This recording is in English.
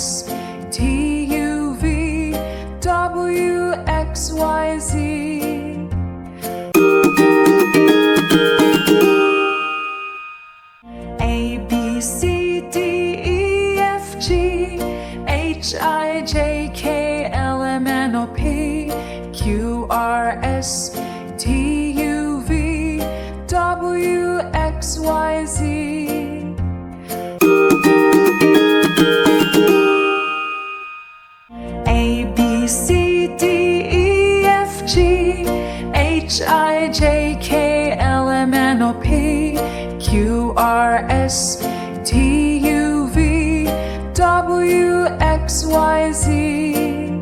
S T U V W X Y Z. A B C D E F G H I J K L M N O P Q R S T U V W X Y Z. A B C D E F G H I J K L M N O P Q R S T U V W X Y Z.